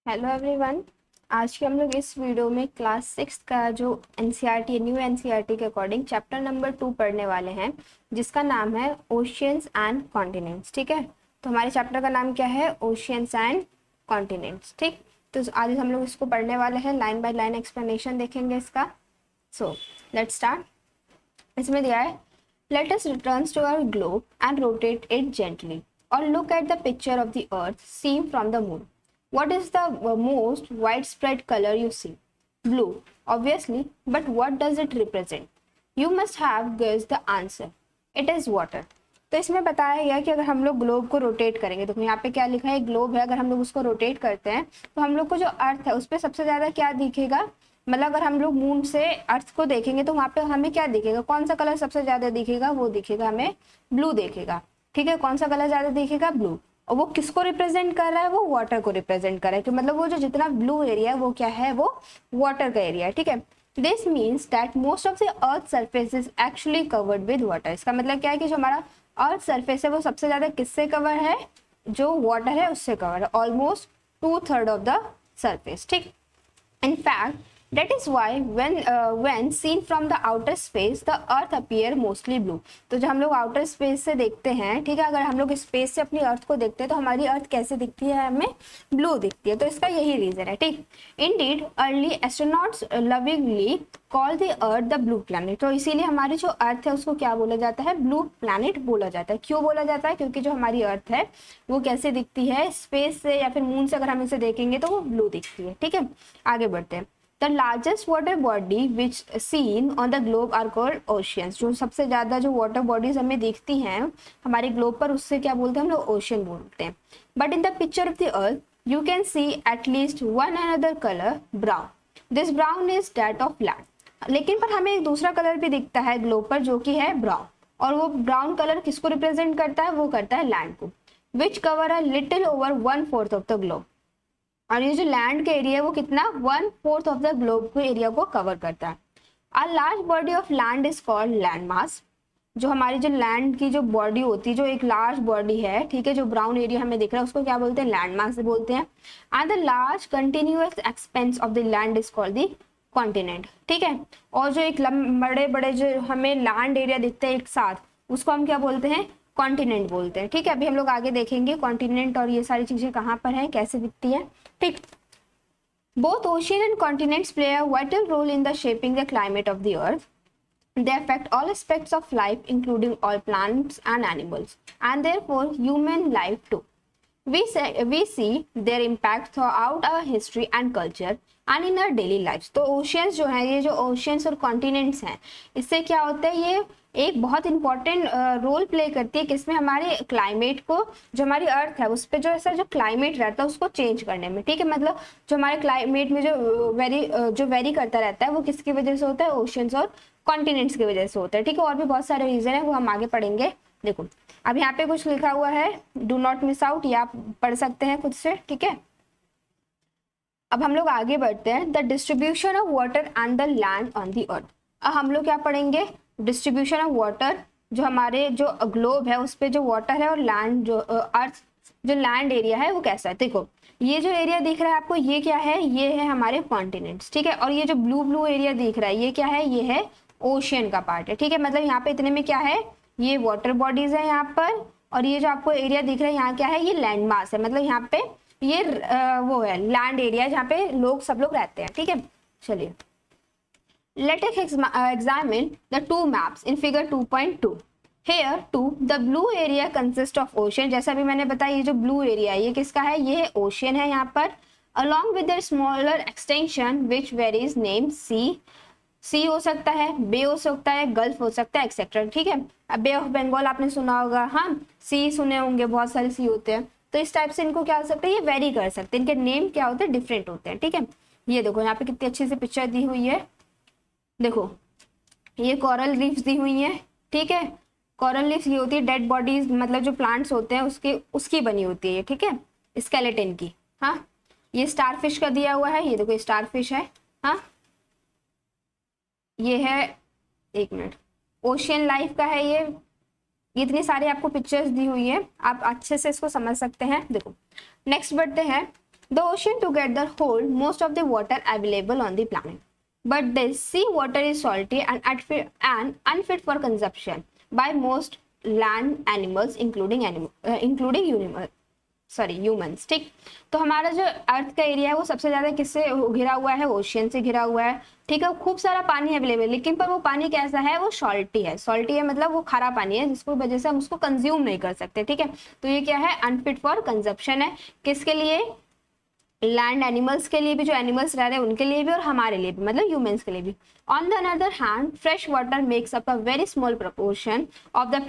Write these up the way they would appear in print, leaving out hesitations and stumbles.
Hello everyone. आज के हम लोग इस वीडियो में क्लास 6 का जो एनसीईआरटी न्यू एनसीईआरटी के अकॉर्डिंग चैप्टर नंबर 2 पढ़ने वाले हैं, जिसका नाम है ओशियंस एंड कॉन्टिनेंट्स। ठीक है, तो हमारे चैप्टर का नाम क्या है? Oceans and continents. ठीक, तो आज हम लोग इसको पढ़ने वाले हैं, लाइन बाय लाइन एक्सप्लेनेशन देखेंगे इसका। So let's start. इसमें दिया है, let us return to our globe and rotate it gently और look at the picture of the earth seen from the moon. What is the most widespread color you see? Blue, obviously, but what does it represent? You must have guessed the answer. It is water. तो इसमें बताया गया कि अगर हम लोग globe को rotate करेंगे, तो यहाँ पे क्या लिखा है, ग्लोब है, अगर हम लोग उसको रोटेट करते हैं तो हम लोग को जो अर्थ है उस पर सबसे ज़्यादा क्या दिखेगा, मतलब अगर हम लोग मून से अर्थ को देखेंगे तो वहाँ पे हमें क्या दिखेगा, कौन सा कलर सबसे ज़्यादा दिखेगा, वो दिखेगा हमें ब्लू दिखेगा। ठीक है, कौन सा कलर ज़्यादा दिखेगा, ब्लू। और वो किसको रिप्रेजेंट कर रहा है, वो वाटर को रिप्रेजेंट कर रहा है, कि मतलब वो जो जितना ब्लू एरिया है वो क्या है, वो वाटर का एरिया है। ठीक है, this means that most of the earth surface is actually covered with water. इसका मतलब क्या है कि जो हमारा अर्थ सरफेस है वो सबसे ज्यादा किससे कवर है, जो वाटर है उससे कवर है, ऑलमोस्ट 2/3 ऑफ द सरफेस। ठीक, in fact that is why when seen from the outer space the earth appear mostly blue. तो जब हम लोग आउटर स्पेस से देखते हैं, ठीक है, अगर हम लोग स्पेस से अपनी अर्थ को देखते हैं तो हमारी अर्थ कैसे दिखती है, हमें ब्लू दिखती है। तो इसका यही रीजन है। ठीक, indeed early astronauts lovingly call the earth the blue planet. तो इसीलिए हमारी जो अर्थ है उसको क्या बोला जाता है, ब्लू प्लैनेट बोला जाता है। क्यों बोला जाता है, क्योंकि जो हमारी अर्थ है वो कैसे दिखती है, स्पेस से या फिर मून से अगर हम इसे देखेंगे तो वो ब्लू दिखती है। ठीक है, आगे बढ़ते हैं। The largest water body which seen on the globe are called oceans. जो सबसे ज्यादा जो वाटर बॉडीज हमें दिखती हैं हमारे ग्लोब पर, उससे क्या बोलते हैं हम लोग, ओशियन बोलते हैं। But in the picture of the earth you can see at least one another colour, brown. This brown is that of land. लेकिन पर हमें एक दूसरा कलर भी दिखता है ग्लोब पर, जो कि है ब्राउन। और वो ब्राउन कलर किसको रिप्रेजेंट करता है, वो करता है लैंड को, which cover a little over 1/4 of the globe. और ये जो लैंड का एरिया है वो कितना, 1/4 ऑफ द ग्लोब के एरिया को कवर करता है। A large body of land is called land mass. जो हमारी जो लैंड की जो बॉडी होती है, जो एक लार्ज बॉडी है, ठीक है, जो ब्राउन एरिया हमें दिख रहा है उसको क्या बोलते हैं, लैंड मास बोलते हैं। And the large continuous expense of the land is called the continent. ठीक है, और जो एक बड़े बड़े जो हमें लैंड एरिया दिखते हैं एक साथ, उसको हम क्या बोलते हैं, कॉन्टिनेंट बोलते हैं। ठीक है, अभी हम लोग आगे देखेंगे कॉन्टिनेंट और ये सारी चीजें कहाँ पर है, कैसे दिखती है। ठीक, both ocean and continents play a vital role in the shaping the climate of the earth. They affect all aspects of life, including all plants and animals, and therefore human life too. We see their impact throughout our history and culture and in our daily lives. तो oceans जो है, ये जो oceans और continents हैं, इससे क्या होता है, ये एक बहुत इंपॉर्टेंट रोल प्ले करती है किसमें, हमारे क्लाइमेट को, जो हमारी अर्थ है उस पर जो ऐसा जो क्लाइमेट रहता है उसको चेंज करने में। ठीक है, मतलब जो हमारे क्लाइमेट में जो वेरी करता रहता है वो किसकी वजह से होता है, ओशियंस और कॉन्टिनेंट्स की वजह से होता है। ठीक है, और भी बहुत सारे रीजन है, वो हम आगे पढ़ेंगे। देखो अब यहाँ पे कुछ लिखा हुआ है, डू नॉट मिस आउट, ये आप पढ़ सकते हैं खुद से। ठीक है, अब हम लोग आगे बढ़ते हैं। The distribution of water and the land on the अर्थ. अब हम लोग क्या पढ़ेंगे, डिस्ट्रीब्यूशन ऑफ वाटर, जो हमारे जो ग्लोब है उस पर जो वाटर है, और लैंड जो अर्थ जो लैंड एरिया है वो कैसा है। देखो ये जो एरिया दिख रहा है आपको, ये क्या है, ये है हमारे कॉन्टिनेंट्स। ठीक है, और ये जो ब्लू ब्लू एरिया दिख रहा है ये क्या है, ये है ओशियन का पार्ट है। ठीक है, मतलब यहाँ पे इतने में क्या है, ये वाटर बॉडीज है यहाँ पर, और ये जो आपको एरिया दिख रहा है यहाँ क्या है, ये लैंड मास है, मतलब यहाँ पे ये वो है लैंड एरिया जहाँ पे लोग सब लोग रहते हैं। ठीक है, चलिए let us examine the two maps in figure 2.2. Here too the blue area consists of ocean. जैसा भी मैंने बताया, ये जो blue area है ये किसका है, ये ओशियन है यहाँ पर, along with their smaller extension which varies name sea. सी हो सकता है, बे हो सकता है, गल्फ हो सकता है, एक्सेट्रा। ठीक है, अब बे ऑफ बंगाल आपने सुना होगा, हाँ सी सुने होंगे, बहुत सारे सी होते हैं। तो इस टाइप से इनको क्या हो सकता है, ये वेरी कर सकते हैं, इनके नेम क्या होते हैं, डिफरेंट होते हैं। ठीक है, ये देखो यहाँ पे कितनी अच्छी सी पिक्चर दी हुई है, देखो ये कोरल रीफ्स दी हुई है। ठीक है, कोरल रीफ्स ये होती है डेड बॉडीज, मतलब जो प्लांट्स होते हैं उसकी बनी होती है। ठीक है, स्केलेटन की। हाँ, ये स्टारफिश का दिया हुआ है, ये देखो स्टारफिश है। हाँ, ये है, एक मिनट, ओशियन लाइफ का है ये इतनी सारी आपको पिक्चर्स दी हुई है, आप अच्छे से इसको समझ सकते हैं। देखो नेक्स्ट बढ़ते हैं, the ocean together hold most of the water available on the planet, but the sea water is salty and unfit for consumption by most land animals including humans। ठीक, तो हमारा जो अर्थ का एरिया है वो सबसे ज्यादा किससे घिरा हुआ है, ओशियन से घिरा हुआ है। ठीक है, खूब सारा पानी अवेलेबल, लेकिन पर वो पानी कैसा है, वो सॉल्टी है। सॉल्टी है मतलब वो खारा पानी है, जिसको वजह से हम उसको कंज्यूम नहीं कर सकते। ठीक है, तो ये क्या है, अनफिट फॉर कंजप्शन है। किसके लिए, लैंड एनिमल्स के लिए भी, जो एनिमल्स रह रहे हैं उनके लिए भी, और हमारे लिए भी, मतलब ह्यूमंस के लिए भी। On the another hand fresh water makes up a very small proportion of the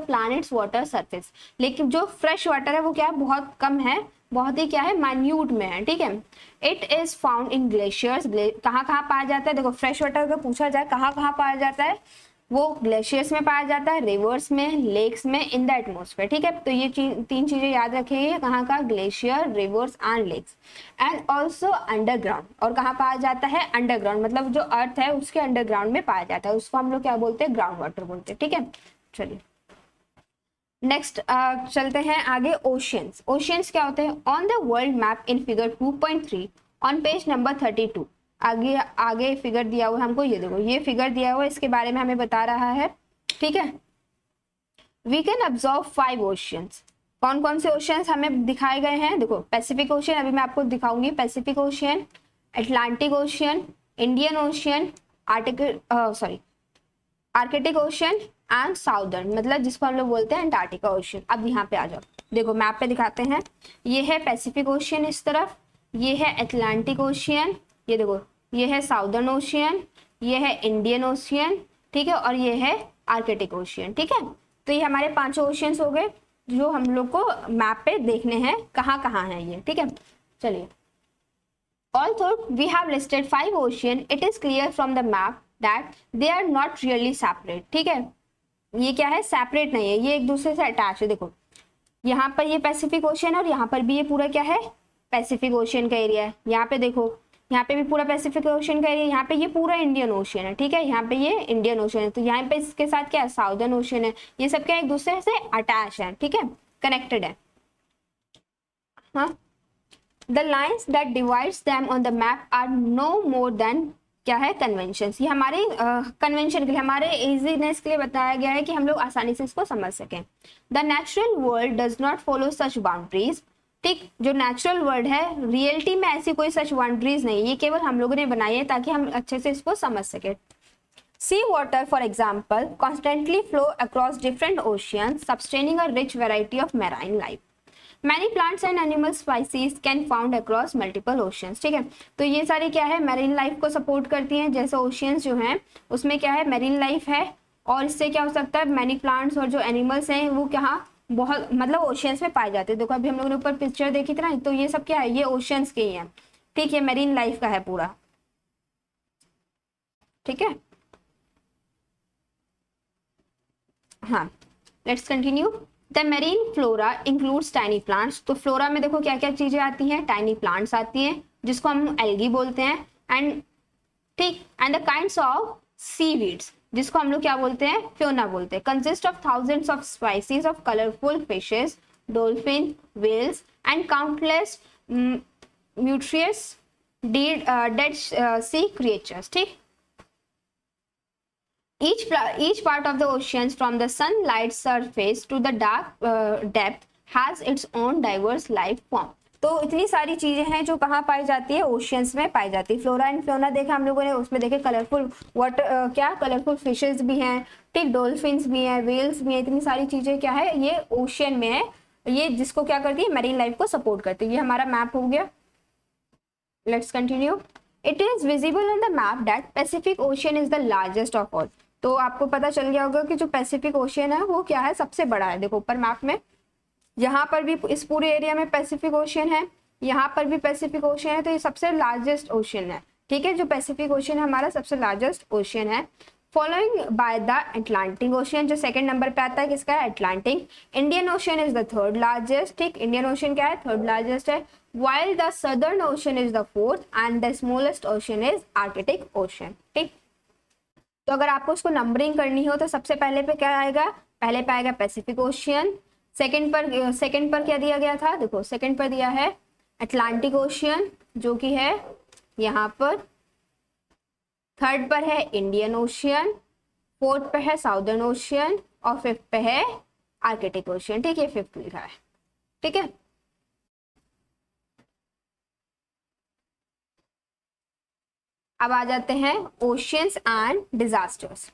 planets water surface. लेकिन जो फ्रेश वाटर है वो क्या है, बहुत कम है, बहुत ही क्या है, माइन्यूट में है। ठीक है, it is found in glaciers. कहाँ कहाँ पाया जाता है, देखो फ्रेश वाटर का पूछा जाए कहाँ कहाँ पाया जाता है, वो ग्लेशियर्स में पाया जाता है, रिवर्स में, लेक्स में, इन द एटमोस्फेयर। ठीक है, तो ये तीन चीजें याद रखेंगे, कहाँ का, glacier, rivers and lakes. And also underground, और कहाँ पाया जाता है, अंडरग्राउंड, मतलब जो अर्थ है उसके अंडरग्राउंड में पाया जाता है, उसको हम लोग क्या बोलते हैं, ग्राउंड वाटर बोलते हैं। ठीक है, चलिए नेक्स्ट चलते हैं आगे। ओशियंस। ओशियंस क्या होते हैं, on the world map in figure 2.3 on page number 32। आगे आगे फिगर दिया हुआ है हमको, ये देखो ये फिगर दिया हुआ है, इसके बारे में हमें बता रहा है। ठीक है, वी कैन ऑब्जर्व 5 ओशियंस। कौन कौन से ओशियंस हमें दिखाए गए हैं, देखो पैसिफिक ओशियन, अभी मैं आपको दिखाऊंगी, Pacific ocean, Atlantic ocean, Indian ocean, Arctic ocean and southern, मतलब जिसको हम लोग बोलते हैं अंटार्कटिका ओशियन। अब यहाँ पे आ जाओ, देखो मैप पे दिखाते हैं, ये है पैसिफिक ओशियन इस तरफ, ये है अटलांटिक ओशियन, ये देखो ये है साउदर्न ओशियन, ये है इंडियन ओशियन, ठीक है, और ये है आर्कटिक ओशियन। ठीक है, तो ये हमारे 5 ओशियंस हो गए जो हम लोग को मैप पे देखने हैं कहाँ कहाँ है ये। ठीक है, चलिए, although we have listed 5 ocean, it is clear from the map that they are not really separate। ठीक है, ये क्या है, सेपरेट नहीं है, ये एक दूसरे से अटैच है। देखो यहाँ पर ये पैसिफिक ओशियन और यहाँ पर भी ये पूरा क्या है, पैसिफिक ओशियन का एरिया है। यहाँ पे देखो, यहाँ पे भी पूरा पैसिफिक ओशियन का एरिया, यहाँ पे ये पूरा इंडियन ओशियन है। ठीक है, यहाँ पे ये इंडियन ओशियन है, तो यहाँ पे इसके साथ क्या है, साउदर्न ओशियन है। ये सब क्या एक दूसरे से अटैच है, ठीक है, कनेक्टेड है। हाँ, the lines that divides them on the map are no more than क्या है, कन्वेंशंस। ये हमारे कन्वेंशन के लिए, हमारे इजीनेस के लिए बताया गया है कि हम लोग आसानी से इसको समझ सकें। The natural world does not follow such boundaries. ठीक, जो नेचुरल वर्ल्ड है, रियलिटी में ऐसी कोई सच बाउंड्रीज नहीं, ये केवल हम लोगों ने बनाई है ताकि हम अच्छे से इसको समझ सके। Sea water for example constantly flow across different oceans sustaining a rich variety of marine life. Many plants and animal species can found across multiple oceans। ठीक है, तो ये सारी क्या है, मैरीन लाइफ को सपोर्ट करती हैं। जैसे ओशियंस जो हैं उसमें क्या है, मैरीन लाइफ है, और इससे क्या हो सकता है, मैनी प्लांट्स और जो एनिमल्स हैं वो क्या, बहुत मतलब ओशियंस में पाए जाते हैं। देखो अभी हम लोगों ने ऊपर पिक्चर देखी थी ना, तो ये सब क्या है, ये ओशियंस के ही है। ठीक है, मैरीन लाइफ का है पूरा। ठीक है, हाँ, let's continue. The marine flora includes tiny plants. तो फ्लोरा में देखो क्या क्या चीजें आती हैं, टाइनी प्लांट्स आती हैं जिसको हम एल्गी बोलते हैं, एंड ठीक, and the kinds of seaweeds जिसको हम लोग क्या बोलते हैं, फ्योना बोलते हैं। Consist of thousands of species of colourful fishes, dolphin, whales and countless mysterious dead sea creatures. ठीक, each part of the oceans from the sunlight surface to the dark depth has its own diverse life form। तो इतनी सारी चीजें हैं जो कहाँ पाई जाती है, ओशियंस में पाई जाती है। फ्लोरा एंड फ्लोना देखा हम लोगों ने, उसमें देखे कलरफुल वाटर, क्या कलरफुल फिशेस भी हैं, ठीक, डॉल्फिन्स भी हैं, व्हेल्स भी हैं, इतनी सारी चीजें क्या है, ये ओशियन में है, ये जिसको क्या करती है, मैरीन लाइफ को सपोर्ट करती है। ये हमारा मैप हो गया। Let's continue. It is visible on the map that Pacific ocean is the largest of all. तो आपको पता चल गया होगा कि जो पैसिफिक ओशियन है वो क्या है, सबसे बड़ा है। देखो ऊपर मैप में, यहाँ पर भी इस पूरे एरिया में पैसिफिक ओशियन है, यहाँ पर भी पैसिफिक ओशियन है, तो ये सबसे लार्जेस्ट ओशियन है। ठीक है, जो पैसिफिक ओशियन है हमारा सबसे लार्जेस्ट ओशियन है। Following by the Atlantic ocean, जो सेकंड नंबर पे आता है किसका है, Atlantic. Indian ocean is the third largest. ठीक, इंडियन ओशियन क्या है, थर्ड लार्जेस्ट है। while the southern ocean is the fourth and the smallest ocean is Arctic ocean। ठीक, तो अगर आपको उसको नंबरिंग करनी हो तो सबसे पहले पे क्या आएगा, पहले पे आएगा पैसिफिक ओशियन, सेकंड पर क्या दिया गया था, देखो सेकंड पर दिया है अटलांटिक ओशियन जो कि है यहाँ पर, थर्ड पर है इंडियन ओशियन, फोर्थ पे है साउदर्न ओशियन और फिफ्थ पे है आर्कटिक ओशियन। ठीक है, फिफ्थ लिखा है। ठीक है, अब आ जाते हैं oceans and disasters.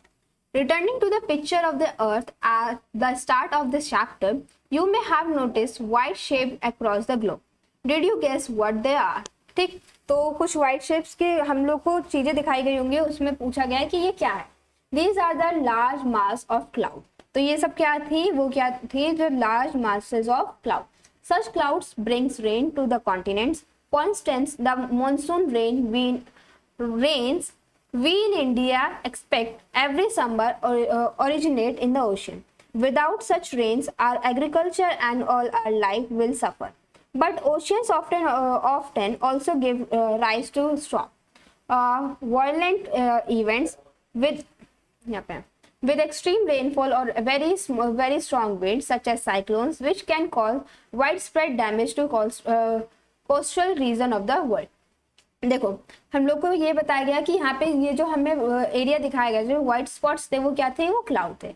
Returning to the picture of the earth at the start of this chapter, you may have noticed white shapes across the globe. Did you guess what they are? ठीक, तो कुछ white shapes के हम लोग को चीजें दिखाई गई होंगी, उसमें पूछा गया है कि ये क्या है। These are the large mass of cloud. तो ये सब क्या थी, वो क्या थी, जो large masses of cloud. Such clouds brings rain to the continents. For instance, the monsoon rains we in India expect every summer originate in the ocean. Without such rains, our agriculture and all our life will suffer. But oceans often also give rise to storm, violent events with extreme rainfall or very strong winds, such as cyclones, which can cause widespread damage to coastal region of the world. देखो, हम लोग को ये बताया गया कि यहाँ पे ये जो हमें एरिया दिखाया गया, जो व्हाइट स्पॉट्स थे वो क्या थे, वो क्लाउड थे।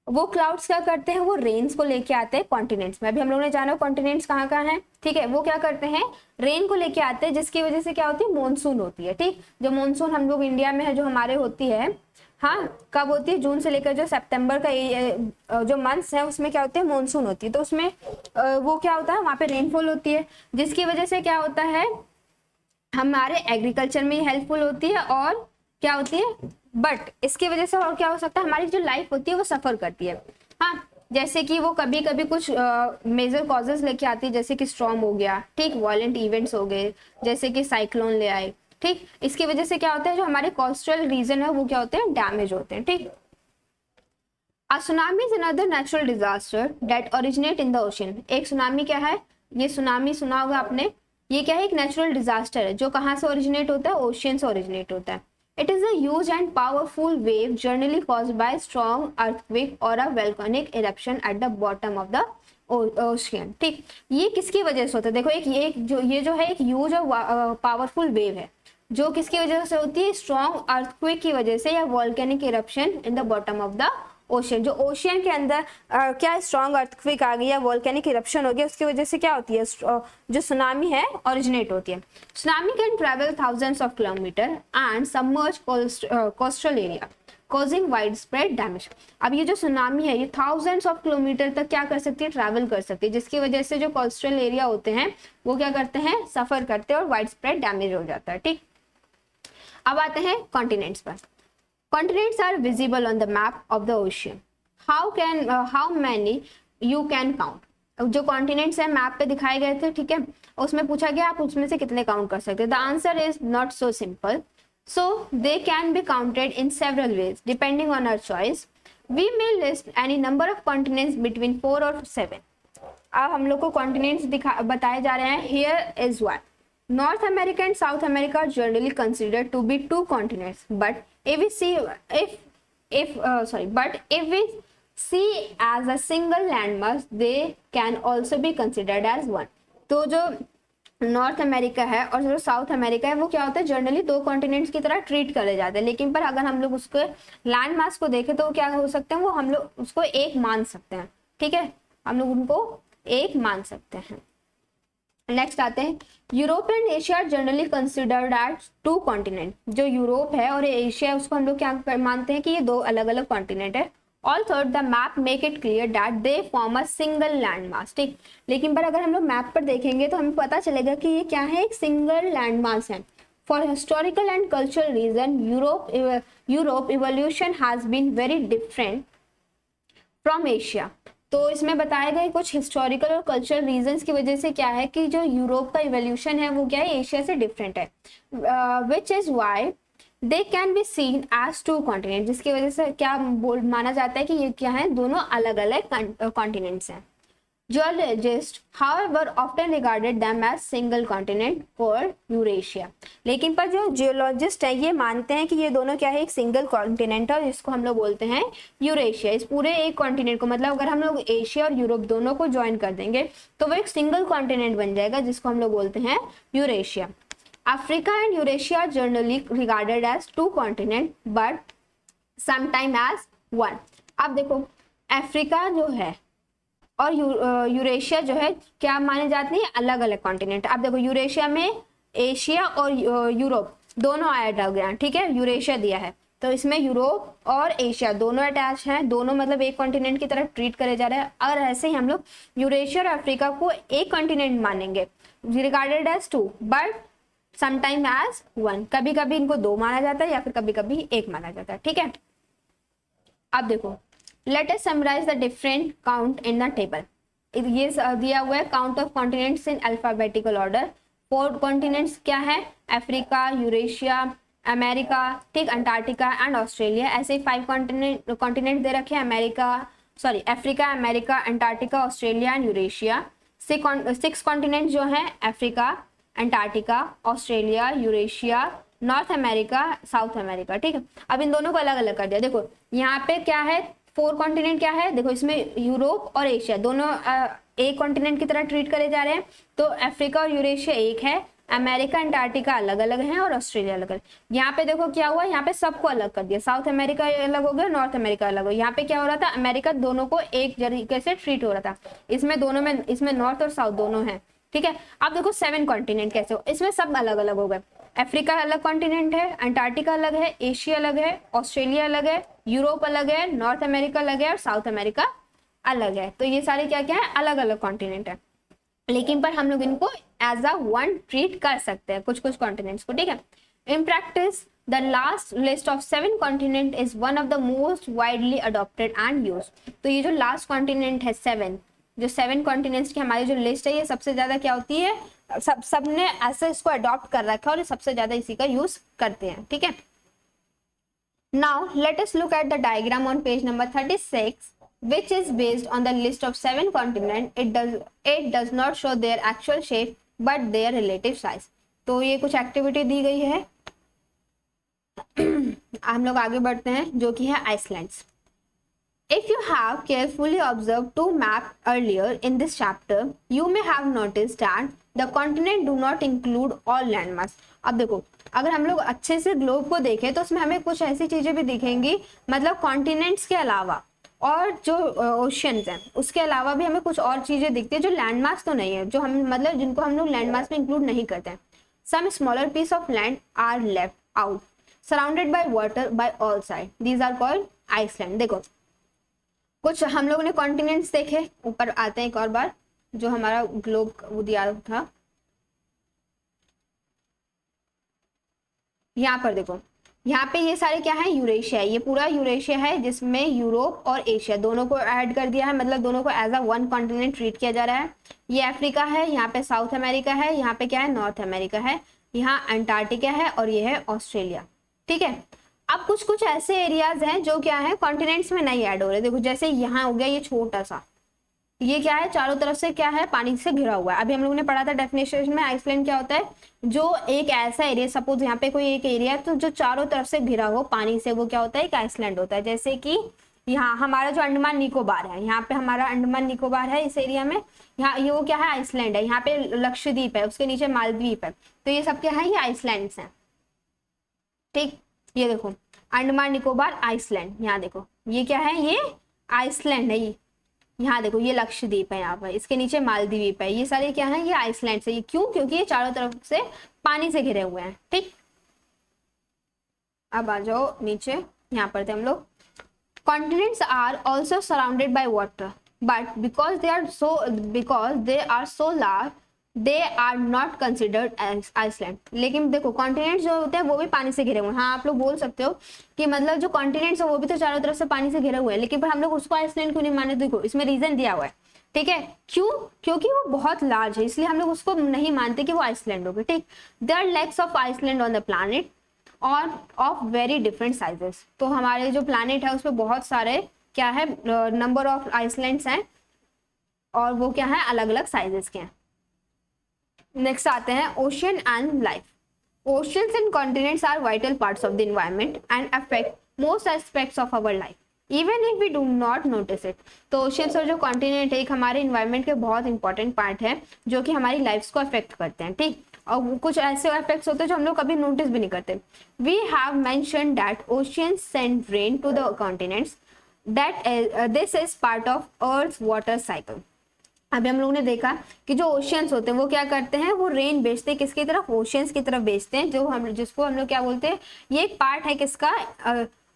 वो क्लाउड्स क्या करते हैं, वो रेन्स को लेके आते हैं कॉन्टिनेंट्स में। अभी हम लोगों ने जाना कॉन्टिनेंट्स कहाँ कहाँ हैं, ठीक है। वो क्या करते हैं, रेन को लेके आते हैं, जिसकी वजह से क्या होती है, मानसून होती है। ठीक, जो मानसून हम लोग इंडिया में है, जो हमारे होती है, हाँ, कब होती है, जून से लेकर जो सितंबर का जो मंथ्स है उसमें क्या होती है, मानसून होती है। तो उसमें वो क्या होता है, वहाँ पे रेनफॉल होती है, जिसकी वजह से क्या होता है, हमारे एग्रीकल्चर में हेल्पफुल होती है और क्या होती है, बट इसकी वजह से और क्या हो सकता है, हमारी जो लाइफ होती है वो सफर करती है। हाँ, जैसे कि वो कभी कभी कुछ मेजर कॉजेज लेके आती है, जैसे कि स्टॉर्म हो गया, ठीक, वायलेंट इवेंट्स हो गए, जैसे कि साइक्लोन ले आए। ठीक, इसकी वजह से क्या होता है, जो हमारे कोस्टल रीजन है वो क्या होते हैं, डैमेज होते हैं। ठीक, A tsunami is another natural disaster that originate in the ocean. एक सुनामी क्या है, ये सुनामी सुना होगा आपने, ये क्या है, एक नेचुरल डिजास्टर है जो कहाँ से ओरिजिनेट होता है, ओशियन से ओरिजिनेट होता है। It is a huge and powerful wave generally caused by strong earthquake और a volcanic eruption at the bottom of the ocean. ठीक, ये किसकी वजह से होता है, देखो ये जो है एक ह्यूज और पावरफुल वेव है, जो किसकी वजह से होती है, स्ट्रॉन्ग अर्थक्वेक की वजह से या volcanic eruption in the bottom of the ocean. जो ओशियन के अंदर क्या स्ट्रॉन्ग अर्थक्वेक आ गई या वोल्केनिक इरप्शन हो गया, उसकी वजह से क्या होती है, जो सुनामी है ओरिजिनेट होती है। Tsunami can travel thousands of kilometre and submerge coastal area causing wide spread damage. अब ये जो सुनामी है, ये थाउजेंड्स ऑफ किलोमीटर तक क्या कर सकती है, ट्रैवल कर सकती है, जिसकी वजह से जो कोस्टल एरिया होते हैं वो क्या करते हैं, सफर करते हैं और वाइड स्प्रेड डैमेज हो जाता है। ठीक, अब आते हैं कॉन्टिनेंट्स पर। Continents are visible on the map of the ocean. How many you can count? जो कॉन्टिनेंट्स है मैप पे दिखाए गए थे, ठीक है, उसमें पूछा गया आप उसमें से कितने काउंट कर सकते हैं। The answer is not so simple, so they can be counted in several ways depending on our choice. We may list any number of continents between 4 और 7। अब हम लोग को कॉन्टिनेंट्स बताए जा रहे हैं, here is one. North America and South America are generally considered to be two continents, but if we see as a single landmass, they can also be considered as one. तो जो north America है और जो south America है वो क्या होता है, जनरली दो कॉन्टिनेंट्स की तरह ट्रीट करे जाते हैं, लेकिन पर अगर हम लोग उसके लैंड मास को देखें तो क्या हो सकते हैं, वो हम लोग उसको एक मान सकते हैं। ठीक है, हम लोग उनको एक मान सकते हैं। नेक्स्ट आते हैं, Europe and Asia generally considered as two continent. जो यूरोप है और एशिया है उसको हम लोग क्या मानते हैं कि ये दो अलग अलग कॉन्टिनेंट है। Also the map make it clear that they form a single land मास। ठीक, लेकिन पर अगर हम लोग मैप पर देखेंगे तो हमें पता चलेगा कि ये क्या है, एक सिंगल लैंड मास है। For historical and cultural reason Europe evolution has been very different from Asia. तो इसमें बताए गए कुछ हिस्टोरिकल और कल्चरल रीजंस की वजह से क्या है कि जो यूरोप का इवोल्यूशन है वो क्या है, एशिया से डिफरेंट है, which is why they can be seen as two continent, जिसकी वजह से क्या माना जाता है कि ये क्या है, दोनों अलग अलग कॉन्टिनेंट्स हैं। Geologists, however, often regarded them as single continent called Eurasia. लेकिन पर जो जियोलॉजिस्ट है ये मानते हैं कि ये दोनों क्या है, एक सिंगल कॉन्टिनेंट है जिसको हम लोग बोलते हैं यूरेशिया। इस पूरे एक कॉन्टिनेंट को, मतलब अगर हम लोग एशिया और यूरोप दोनों को ज्वाइन कर देंगे तो वो एक सिंगल कॉन्टिनेंट बन जाएगा जिसको हम लोग बोलते हैं Eurasia. Africa and Eurasia are generally regarded as two continent but sometime as one. अब देखो अफ्रीका जो है और यूरेशिया जो है क्या माने जाते हैं, अलग अलग कॉन्टिनेंट। अब देखो यूरेशिया में एशिया और यूरोप दोनों ऐड हो गया, ठीक है, यूरेशिया दिया है तो इसमें यूरोप और एशिया दोनों अटैच हैं, दोनों मतलब एक कॉन्टिनेंट की तरह ट्रीट करे जा रहे हैं। अगर ऐसे ही हम लोग यूरेशिया और अफ्रीका को एक कॉन्टिनेंट मानेंगे, regarded as two but sometime as one, कभी कभी इनको दो माना जाता है या फिर कभी कभी एक माना जाता है, ठीक है। अब देखो let us summarize the different count in the table. ये दिया हुआ है count of continents in alphabetical order. 4 continents क्या है, अफ्रीका, यूरेशिया, अमेरिका, ठीक, अंटार्कटिका एंड ऑस्ट्रेलिया। ऐसे ही 5 कॉन्टिनेंट दे रखे हैं, Africa, America, Antarctica, Australia and Eurasia. 6 continent जो है Africa, Antarctica, Australia, Eurasia, North America, South America, ठीक है। अब इन दोनों को अलग अलग कर दिया। देखो यहाँ पे क्या है, 4 कॉन्टिनेंट क्या है, देखो इसमें यूरोप और एशिया दोनों एक कॉन्टिनेंट की तरह ट्रीट करे जा रहे हैं। तो अफ्रीका और यूरेशिया एक है, अमेरिका, अंटार्कटिका अलग अलग हैं और ऑस्ट्रेलिया अलग अलग। यहाँ पे देखो क्या हुआ, यहाँ पे सबको अलग कर दिया, साउथ अमेरिका अलग हो गया, नॉर्थ अमेरिका अलग हो गया। यहाँ पे क्या हो रहा था, अमेरिका दोनों को एक तरीके से ट्रीट हो रहा था, इसमें दोनों में, इसमें नॉर्थ और साउथ दोनों हैं, ठीक है। अब देखो 7 कॉन्टिनेंट कैसे हो, इसमें सब अलग अलग हो गए। अफ्रीका अलग कॉन्टिनेंट है, अंटार्कटिका अलग है, एशिया अलग है, ऑस्ट्रेलिया अलग है, यूरोप अलग है, नॉर्थ अमेरिका अलग है और साउथ अमेरिका अलग है। तो ये सारे क्या क्या है, अलग अलग कॉन्टिनेंट है, लेकिन पर हम लोग इनको एज अ वन ट्रीट कर सकते हैं कुछ कुछ कॉन्टिनेंट्स को, ठीक है। In practice the last list of 7 continent is one of the most widely adopted and used. तो ये जो लास्ट कॉन्टिनेंट है 7, जो 7 कॉन्टिनेंट्स की हमारी जो लिस्ट है, ये सबसे ज्यादा क्या होती है, सबने ऐसे इसको अडॉप्ट कर रखा है और सबसे ज्यादा इसी का यूज करते हैं, ठीक है। Now let us look at the diagram on page number 36 which is based on the list of 7 continents. It does not show their actual shape but their relative size. तो ये कुछ एक्टिविटी दी गई है हम लोग आगे बढ़ते हैं, जो कि है islands. If you have carefully observed 2 maps earlier in this chapter, you may have noticed that the continent do not include all landmass. अब देखो अगर हम लोग अच्छे से ग्लोब को देखें तो उसमें हमें कुछ ऐसी चीजें भी दिखेंगी, मतलब कॉन्टिनेंट्स के अलावा और जो ओशियंस हैं उसके अलावा भी हमें कुछ और चीजें दिखती है जो लैंडमास तो नहीं है, जो हम मतलब जिनको हम लोग लैंडमास में इंक्लूड नहीं करते हैं। Some smaller piece of land are left out surrounded by water by all side, these are called island. देखो कुछ हम लोगों ने कॉन्टिनेंट्स देखे, ऊपर आते हैं एक और बार, जो हमारा ग्लोब दिया था यहाँ पर देखो, यहाँ पे ये सारे क्या है, यूरेशिया है, ये पूरा यूरेशिया है जिसमें यूरोप और एशिया दोनों को ऐड कर दिया है, मतलब दोनों को as a one continent treat किया जा रहा है। ये अफ्रीका है, यहाँ पे साउथ अमेरिका है, यहाँ पे क्या है, नॉर्थ अमेरिका है, यहाँ अंटार्कटिका है और ये है ऑस्ट्रेलिया, ठीक है। अब कुछ कुछ ऐसे एरियाज हैं जो क्या है कॉन्टिनेंट्स में नहीं ऐड हो रहे। देखो जैसे यहाँ हो गया ये छोटा सा, ये क्या है, चारों तरफ से क्या है, पानी से घिरा हुआ है। अभी हम लोगों ने पढ़ा था डेफिनेशन में, आइसलैंड क्या होता है, जो एक ऐसा एरिया, सपोज यहाँ पे कोई एक एरिया है तो जो चारों तरफ से घिरा हो पानी से, वो क्या होता है, एक आइसलैंड होता है। जैसे कि यहाँ हमारा जो अंडमान निकोबार है, यहाँ पे हमारा अंडमान निकोबार है, इस एरिया में, यहाँ ये वो क्या है, आइसलैंड है। यहाँ पे लक्षद्वीप है, उसके नीचे मालदीव है, तो ये सब क्या है, ये आइसलैंड्स हैं, ठीक। ये देखो अंडमान निकोबार आइसलैंड, यहाँ देखो ये क्या है, ये आइसलैंड है। यहाँ देखो ये लक्षद्वीप है, यहाँ पर इसके नीचे मालदीव है, ये सारे क्या है, ये आइसलैंड से। ये क्यों, क्योंकि ये चारों तरफ से पानी से घिरे हुए हैं, ठीक। अब आ जाओ नीचे, यहाँ पर थे हम लोग। Continents are also surrounded by water but because they are so large they are not considered as island. लेकिन देखो कॉन्टिनेंट्स जो होते हैं वो भी पानी से घिरे हुए हैं। हाँ आप लोग बोल सकते हो कि मतलब जो कॉन्टिनेंट्स है वो भी तो चारों तरफ से पानी से घिरे हुए हैं, लेकिन पर हम लोग उसको आइसलैंड क्यों नहीं माने। देखो इसमें रीजन दिया हुआ है, ठीक है, क्यों, क्योंकि वो बहुत लार्ज है, इसलिए हम लोग उसको नहीं मानते कि वो आइसलैंड होगी, ठीक। There are legs of island on the planet और ऑफ वेरी डिफरेंट साइजेस। तो हमारे जो प्लैनेट है उसमें बहुत सारे क्या है, नंबर ऑफ आइसलैंड्स हैं और वो क्या है, अलग अलग साइजेस के हैं। नेक्स्ट आते हैं ocean and life. Oceans and continents are vital parts of the environment and affect most aspects of our life, even if we do not notice it. तो oceans और जो continent है एक हमारे environment के बहुत important part है जो कि हमारी lives को affect करते हैं, ठीक। और कुछ ऐसे effects होते हैं जो हम लोग कभी notice भी नहीं करते। We have mentioned that oceans send rain to the continents, that this is part of Earth's water cycle. अभी हम लोगों ने देखा कि जो ओशियंस होते हैं वो क्या करते हैं, वो रेन बेचते हैं किसकी तरफ, ओशियंस की तरफ बेचते हैं, जो हम जिसको हम लोग क्या बोलते हैं, ये एक पार्ट है किसका,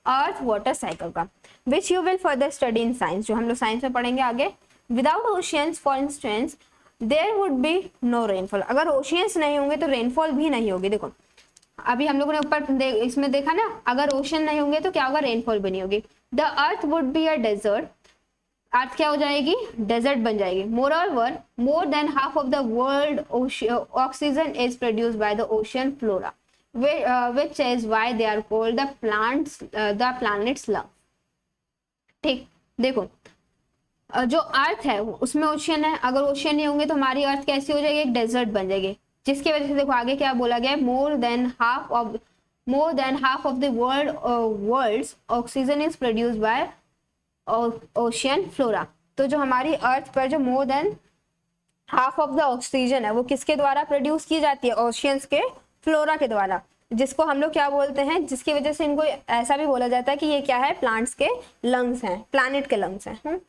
अर्थ वाटर साइकिल का, which you will further study in science, जो हम लोग साइंस में पढ़ेंगे आगे। Without oceans for instance there would be no rainfall, अगर ओशियंस नहीं होंगे तो रेनफॉल भी नहीं होगी। देखो अभी हम लोगों ने ऊपर इसमें देखा ना, अगर ओशन नहीं होंगे तो क्या होगा, रेनफॉल भी नहीं होगी। The earth would be a desert, earth क्या हो जाएगी, डेजर्ट बन जाएगी। Moreover more than half of the world oxygen is produced by the ocean flora, which is why they are called the planet's lung। ठीक, देखो जो अर्थ है उसमें ओशियन है, अगर ओशियन नहीं होंगे तो हमारी अर्थ कैसी हो जाएगी, एक डेजर्ट बन जाएगी, जिसकी वजह से देखो आगे क्या बोला गया है, more than half of the world's oxygen is produced by ocean flora. तो जो हमारी अर्थ पर जो more than half of the oxygen है वो किसके द्वारा प्रोड्यूस की जाती है, ओशियंस के फ्लोरा के द्वारा, जिसको हम लोग क्या बोलते हैं, जिसकी वजह से इनको ऐसा भी बोला जाता है कि ये क्या है, प्लांट्स के लंग्स हैं, प्लैनेट के लंग्स हैं।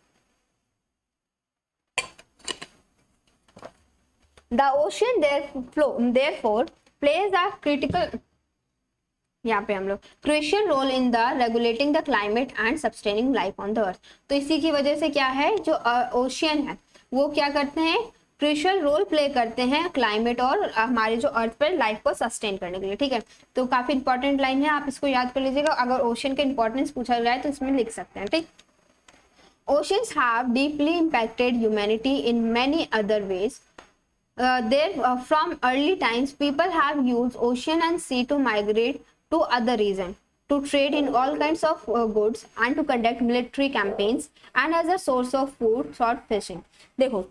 The ocean therefore plays a critical, यहाँ पे हम लोग crucial role in the regulating the climate and sustaining life on the earth. तो इसी की वजह से क्या है, जो ओशियन है वो क्या करते हैं, क्रूशियल रोल प्ले करते हैं क्लाइमेट और हमारे जो अर्थ पर लाइफ को सस्टेन करने के लिए, ठीक है। तो काफी इंपॉर्टेंट लाइन है, आप इसको याद कर लीजिएगा, अगर ओशियन का इंपॉर्टेंस पूछा जाए तो इसमें लिख सकते हैं, ठीक। Oceans have deeply impacted humanity in many other ways. From early times, people have used ocean and sea to migrate to other regions, to trade in all kinds of goods, and to conduct military campaigns, and as a source of food for fishing। देखो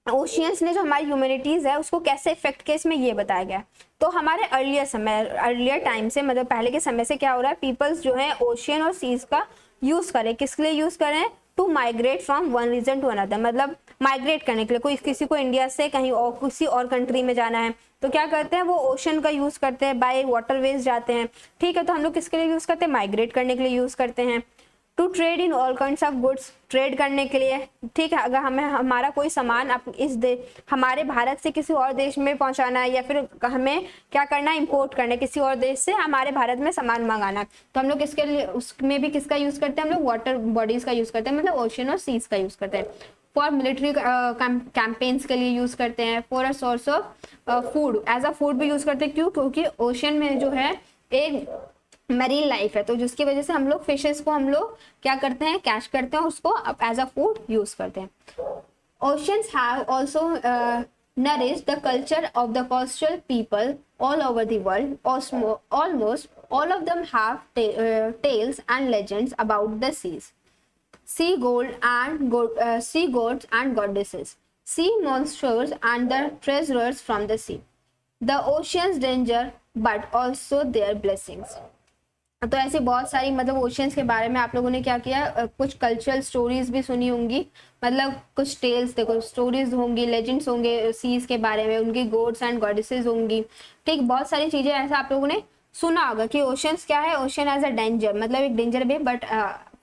oceans ने जो हमारी humanities है उसको कैसे effect किया, इसमें ये बताया गया। तो हमारे अर्लियर टाइम से, मतलब पहले के समय से क्या हो रहा है, पीपल्स जो है ओशियन और सीज का यूज करें, किसके लिए यूज करें, to migrate from one region to another, मतलब माइग्रेट करने के लिए, कोई किसी को इंडिया से कहीं और किसी और कंट्री में जाना है तो क्या करते हैं, वो ओशन का यूज करते हैं, बाय वाटरवेज जाते हैं, ठीक है। तो हम लोग किसके लिए यूज करते हैं, माइग्रेट करने के लिए यूज करते हैं। To trade in all kinds of goods, trade करने के लिए, ठीक है। अगर हमें हमारा कोई सामान हमारे भारत से किसी और देश में पहुंचाना है, या फिर हमें क्या करना है, इंपोर्ट करना है किसी और देश से हमारे भारत में सामान मंगाना है, तो हम लोग किसके लिए, उसमें भी किसका यूज करते हैं, हम लोग वाटर बॉडीज का यूज करते हैं, मतलब ओशन और सीज का यूज करते हैं। फॉर मिलिट्री कैंपेन्स के लिए यूज करते हैं। For a source of food, as a food भी यूज करते हैं, क्यों, क्योंकि ओशन में जो है एक मरीन लाइफ है, तो जिसकी वजह से हम लोग फिशेस को हम लोग क्या करते हैं, कैच करते हैं, उसको एज अ फूड यूज करते हैं। Oceans have also nourished the culture of the coastal people all over the world. Almost all of them have tales and legends about the seas, sea gods and goddesses, sea monsters and the treasures from the sea, the ocean's danger but also their blessings। तो ऐसे बहुत सारी मतलब oceans के बारे में आप लोगों ने क्या किया, कुछ कल्चरल स्टोरीज भी सुनी होंगी, मतलब कुछ टेल्स, देखो स्टोरीज होंगी, लेजेंड्स होंगे सीज के बारे में, उनकी गॉड्स एंड गॉडेसेस होंगी, ठीक। बहुत सारी चीजें ऐसा आप लोगों ने सुना होगा कि ओशियंस क्या है, ओशियन एज अ डेंजर, मतलब एक डेंजर भी, बट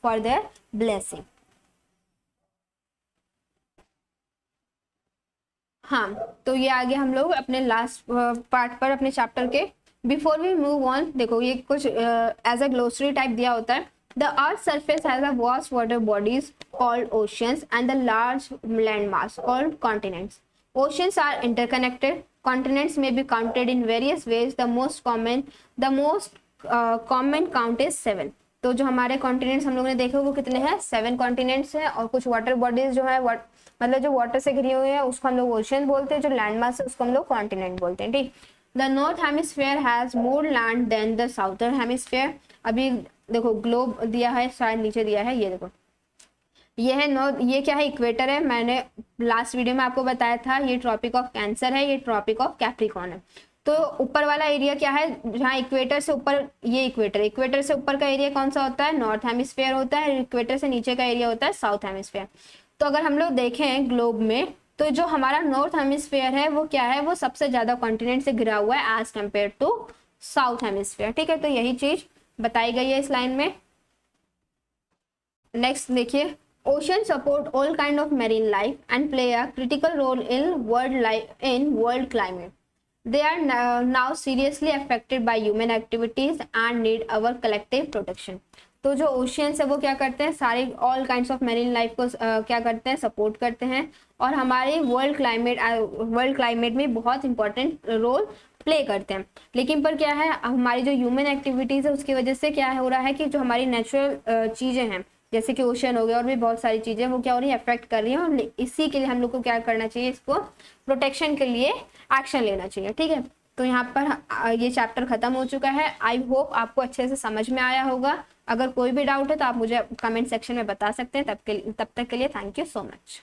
फॉर देयर ब्लेसिंग। हाँ, तो ये आगे हम लोग अपने लास्ट पार्ट पर अपने चैप्टर के। बिफोर वी मूव ऑन, देखो ये कुछ एज अ ग्लोसरी टाइप दिया होता है। The earth surface has a vast water bodies called oceans and the large land mass called continents. Oceans are interconnected, continents may be counted in various ways, the most common count is 7। तो जो हमारे continents हम लोगों ने देखे वो कितने हैं, 7 कॉन्टिनेंट्स हैं, और कुछ वाटर बॉडीज जो है मतलब जो वाटर से घिरी हुई है उसको हम लोग ओशियन बोलते हैं, जो लैंड मास है उसको हम लोग कॉन्टिनेंट बोलते हैं, ठीक। The north hemisphere has more land than the southern hemisphere. अभी देखो ग्लोब दिया है, शायद नीचे दिया है, ये देखो ये है नॉर्थ, ये क्या है, इक्वेटर है। मैंने लास्ट वीडियो में आपको बताया था ये ट्रॉपिक ऑफ कैंसर है, ये ट्रॉपिक ऑफ कैप्रिकॉर्न है। तो ऊपर वाला एरिया क्या है, जहाँ इक्वेटर से ऊपर, ये इक्वेटर, इक्वेटर से ऊपर का एरिया कौन सा होता है, नॉर्थ हेमिस्फीयर होता है। इक्वेटर से नीचे का एरिया होता है साउथ हेमिस्फीयर। तो अगर हम लोग देखें ग्लोब में, तो जो हमारा नॉर्थ हेमिस्फीयर है वो क्या है, वो सबसे ज्यादा कॉन्टिनेंट से घिरा हुआ है as compare to south hemisphere. ठीक है, तो यही चीज बताई गई है इस लाइन में। नेक्स्ट देखिए, ocean support all kind of marine life and play a critical role in world climate. They are now seriously affected by human activities and need our collective protection। तो जो ओशियंस है वो क्या करते हैं, सारे all kinds of marine life को क्या करते हैं, सपोर्ट करते हैं और हमारे वर्ल्ड क्लाइमेट में बहुत इंपॉर्टेंट रोल प्ले करते हैं। लेकिन पर क्या है, हमारी जो ह्यूमन एक्टिविटीज़ है उसकी वजह से क्या हो रहा है कि जो हमारी नेचुरल चीज़ें हैं जैसे कि ओशन हो गया और भी बहुत सारी चीज़ें, वो क्या हो रही है, अफेक्ट कर रही हैं। और इसी के लिए हम लोग को क्या करना चाहिए, इसको प्रोटेक्शन के लिए एक्शन लेना चाहिए। ठीक है, तो यहाँ पर ये चैप्टर खत्म हो चुका है। आई होप आपको अच्छे से समझ में आया होगा। अगर कोई भी डाउट है तो आप मुझे कमेंट सेक्शन में बता सकते हैं। तब तक के लिए थैंक यू सो मच।